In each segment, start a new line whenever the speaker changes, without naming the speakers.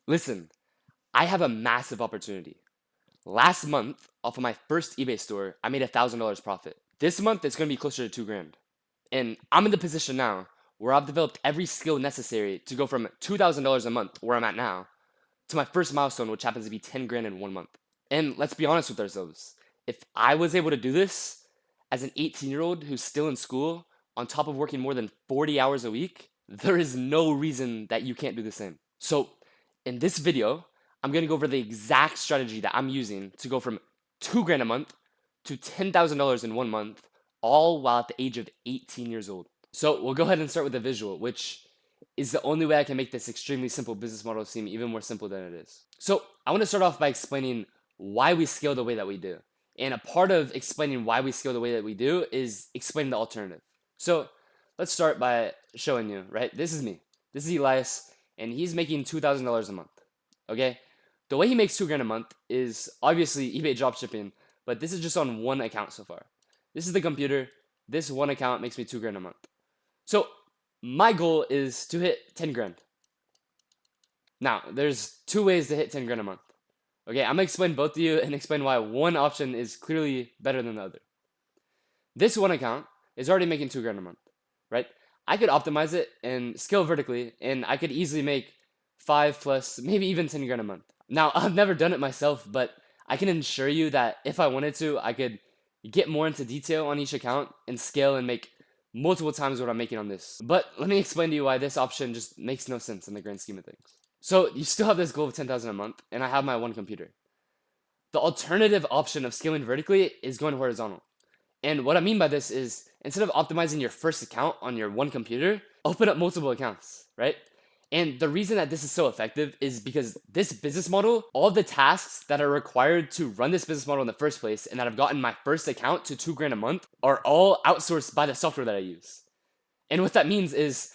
Listen, I have a massive opportunity. Last month, off of my first eBay store, I made $1,000 profit. This month, it's gonna be closer to 2 grand. And I'm in the position now where I've developed every skill necessary to go from $2,000 a month, where I'm at now, to my first milestone, which happens to be 10 grand in 1 month. And let's be honest with ourselves. If I was able to do this as an 18-year-old who's still in school, on top of working more than 40 hours a week, there is no reason that you can't do the same. So, in this video, I'm gonna go over the exact strategy that I'm using to go from 2 grand a month to $10,000 in 1 month, all while at the age of 18 years old. So we'll go ahead and start with the visual, which is the only way I can make this extremely simple business model seem even more simple than it is. So I want to start off by explaining why we scale the way that we do. And a part of explaining why we scale the way that we do is explaining the alternative. So let's start by showing you, right? This is me. This is Elias, and he's making $2,000 a month. Okay? The way he makes 2 grand a month is obviously eBay dropshipping, but this is just on one account so far. This is the computer. This one account makes me 2 grand a month. So my goal is to hit 10 grand. Now, there's two ways to hit 10 grand a month. Okay, I'm gonna explain both to you and explain why one option is clearly better than the other. This one account is already making 2 grand a month, right? I could optimize it and scale vertically, and I could easily make 5 plus, maybe even 10 grand a month. Now, I've never done it myself, but I can assure you that if I wanted to, I could get more into detail on each account and scale and make multiple times what I'm making on this. But let me explain to you why this option just makes no sense in the grand scheme of things. So you still have this goal of 10,000 a month, and I have my one computer. The alternative option of scaling vertically is going horizontal. And what I mean by this is instead of optimizing your first account on your one computer, open up multiple accounts, right? And the reason that this is so effective is because this business model, all the tasks that are required to run this business model in the first place and that I've gotten my first account to 2 grand a month are all outsourced by the software that I use. And what that means is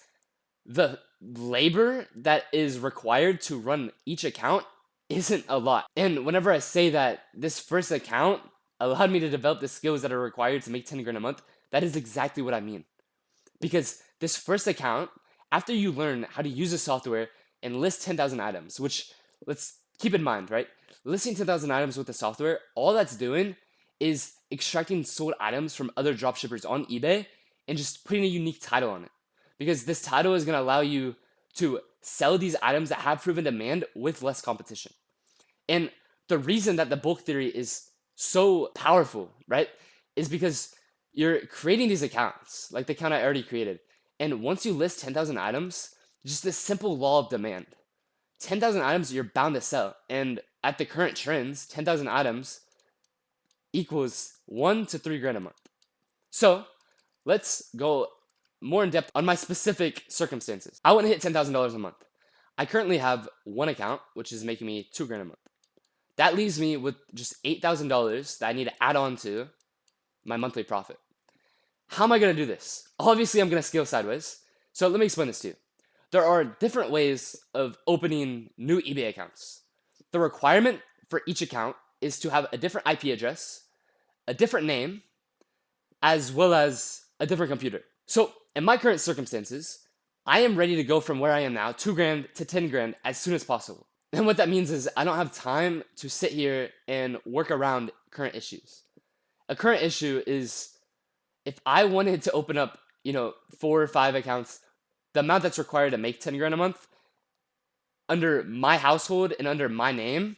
the labor that is required to run each account isn't a lot. And whenever I say that this first account allowed me to develop the skills that are required to make 10 grand a month, that is exactly what I mean. Because this first account, after you learn how to use the software and list 10,000 items, which let's keep in mind, right? Listing 10,000 items with the software, all that's doing is extracting sold items from other dropshippers on eBay and just putting a unique title on it. Because this title is going to allow you to sell these items that have proven demand with less competition. And the reason that the bulk theory is so powerful, right, is because you're creating these accounts, like the account I already created. And once you list 10,000 items, just this simple law of demand. 10,000 items you're bound to sell. And at the current trends, 10,000 items equals 1 to 3 grand a month. So let's go more in depth on my specific circumstances. I want to hit $10,000 a month. I currently have one account, which is making me 2 grand a month. That leaves me with just $8,000 that I need to add on to my monthly profit. How am I going to do this? Obviously, I'm going to scale sideways. So let me explain this to you. There are different ways of opening new eBay accounts. The requirement for each account is to have a different IP address, a different name, as well as a different computer. So in my current circumstances, I am ready to go from where I am now, 2 grand to 10 grand as soon as possible. And what that means is I don't have time to sit here and work around current issues. A current issue is if I wanted to open up, 4 or 5 accounts, the amount that's required to make 10 grand a month under my household and under my name,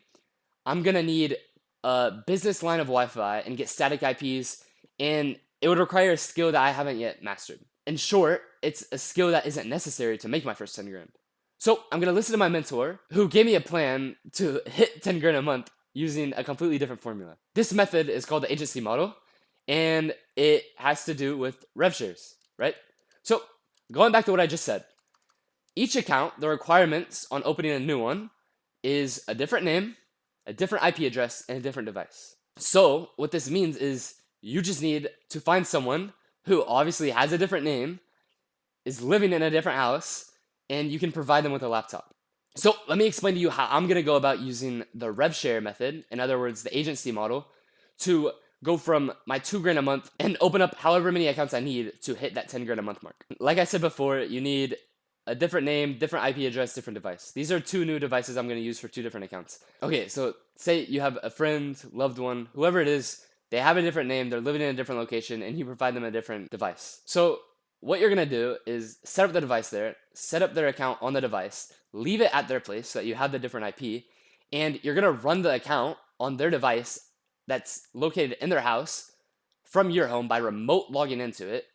I'm going to need a business line of Wi-Fi and get static IPs, and it would require a skill that I haven't yet mastered. In short, it's a skill that isn't necessary to make my first 10 grand. So I'm going to listen to my mentor who gave me a plan to hit 10 grand a month using a completely different formula. This method is called the agency model, and it has to do with rev shares, right? So going back to what I just said, each account, the requirements on opening a new one is a different name, a different IP address, and a different device. So what this means is you just need to find someone who obviously has a different name, is living in a different house, and you can provide them with a laptop. So let me explain to you how I'm going to go about using the rev share method, in other words, the agency model, to go from my 2 grand a month and open up however many accounts I need to hit that 10 grand a month mark. Like I said before, you need a different name, different IP address, different device. These are 2 new devices I'm going to use for 2 different accounts. Okay, so say you have a friend, loved one, whoever it is, they have a different name, they're living in a different location, and you provide them a different device. So what you're going to do is set up the device there, set up their account on the device, leave it at their place so that you have the different IP, and you're going to run the account on their device that's located in their house from your home by remote logging into it.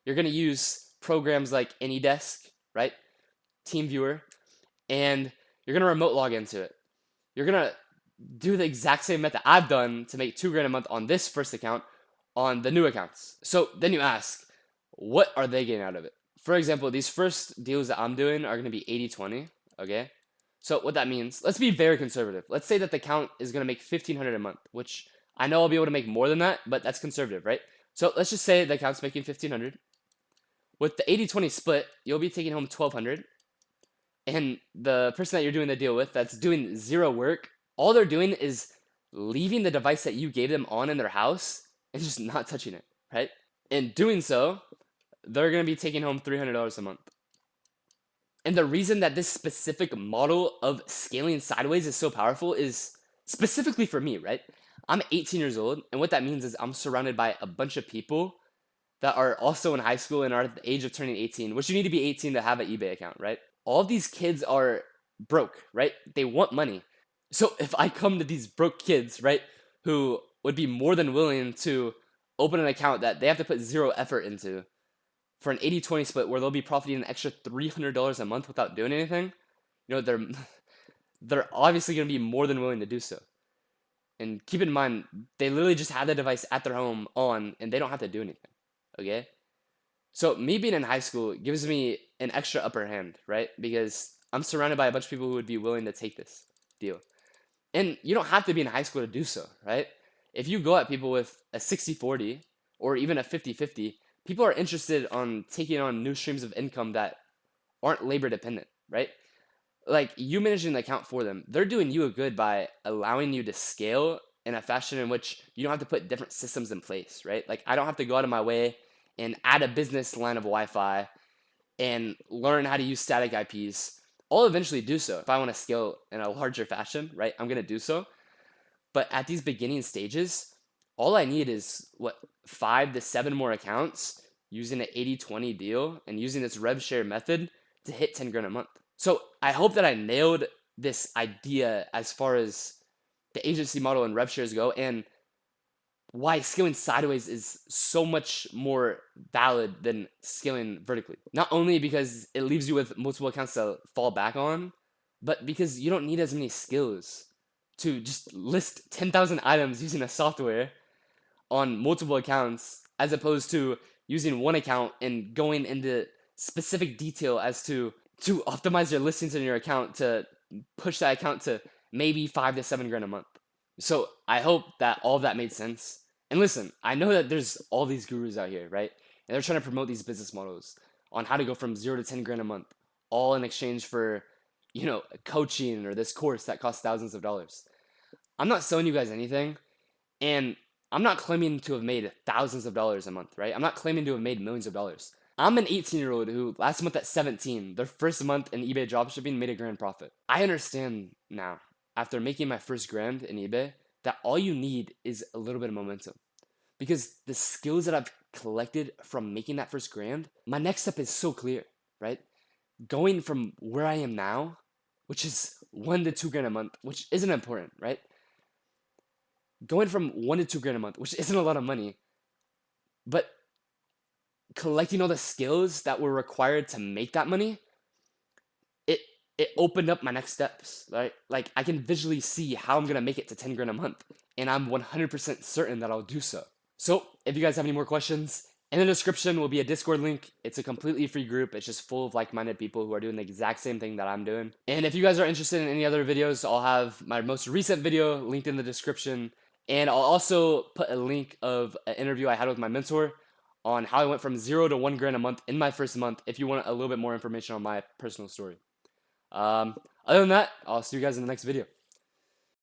You're going to use programs like AnyDesk, right? TeamViewer, and you're going to remote log into it. You're going to do the exact same method I've done to make $2 grand a month on this first account on the new accounts. So then you ask, what are they getting out of it? For example, these first deals that I'm doing are going to be 80-20, okay? So what that means, let's be very conservative. Let's say that the account is going to make $1,500 a month, which I know I'll be able to make more than that, but that's conservative, right? So let's just say the account's making $1,500. With the 80-20 split, you'll be taking home $1,200. And the person that you're doing the deal with that's doing zero work, all they're doing is leaving the device that you gave them on in their house and just not touching it, right? In doing so, they're going to be taking home $300 a month. And the reason that this specific model of scaling sideways is so powerful is specifically for me, right? I'm 18 years old, and what that means is I'm surrounded by a bunch of people that are also in high school and are at the age of turning 18, which you need to be 18 to have an eBay account, right? All of these kids are broke, right? They want money. So if I come to these broke kids, right, who would be more than willing to open an account that they have to put zero effort into for an 80-20 split where they'll be profiting an extra $300 a month without doing anything, you know, they're obviously going to be more than willing to do so. And keep in mind, they literally just have the device at their home on, and they don't have to do anything, okay? So me being in high school gives me an extra upper hand, right? Because I'm surrounded by a bunch of people who would be willing to take this deal. And you don't have to be in high school to do so, right? If you go at people with a 60-40 or even a 50-50, people are interested on taking on new streams of income that aren't labor dependent, right? Like you managing the account for them, they're doing you a good by allowing you to scale in a fashion in which you don't have to put different systems in place, right? Like I don't have to go out of my way and add a business line of Wi-Fi and learn how to use static IPs. I'll eventually do so if I want to scale in a larger fashion, right? I'm going to do so. But at these beginning stages, all I need is 5 to 7 more accounts using an 80-20 deal and using this rev share method to hit 10 grand a month. So I hope that I nailed this idea as far as the agency model and rev shares go, and why scaling sideways is so much more valid than scaling vertically. Not only because it leaves you with multiple accounts to fall back on, but because you don't need as many skills to just list 10,000 items using a software on multiple accounts, as opposed to using one account and going into specific detail as to optimize your listings in your account to push that account to maybe 5 to 7 grand a month. So I hope that all of that made sense. And listen, I know that there's all these gurus out here, right? And they're trying to promote these business models on how to go from 0 to 10 grand a month, all in exchange for, coaching or this course that costs thousands of dollars. I'm not selling you guys anything, and I'm not claiming to have made thousands of dollars a month, right? I'm not claiming to have made millions of dollars. I'm an 18-year-old who last month at 17, their first month in eBay dropshipping made a grand profit. I understand now, after making my first grand in eBay, that all you need is a little bit of momentum. Because the skills that I've collected from making that first grand, my next step is so clear, right? Going from where I am now, which is 1 to 2 grand a month, which isn't important, right? Going from 1 to 2 grand a month, which isn't a lot of money, but collecting all the skills that were required to make that money, it opened up my next steps, right? Like I can visually see how I'm gonna make it to 10 grand a month, and I'm 100% certain that I'll do so. So if you guys have any more questions, in the description will be a Discord link. It's a completely free group. It's just full of like-minded people who are doing the exact same thing that I'm doing. And if you guys are interested in any other videos, I'll have my most recent video linked in the description. And I'll also put a link of an interview I had with my mentor on how I went from 0 to 1 grand a month in my first month, if you want a little bit more information on my personal story. Other than that, I'll see you guys in the next video.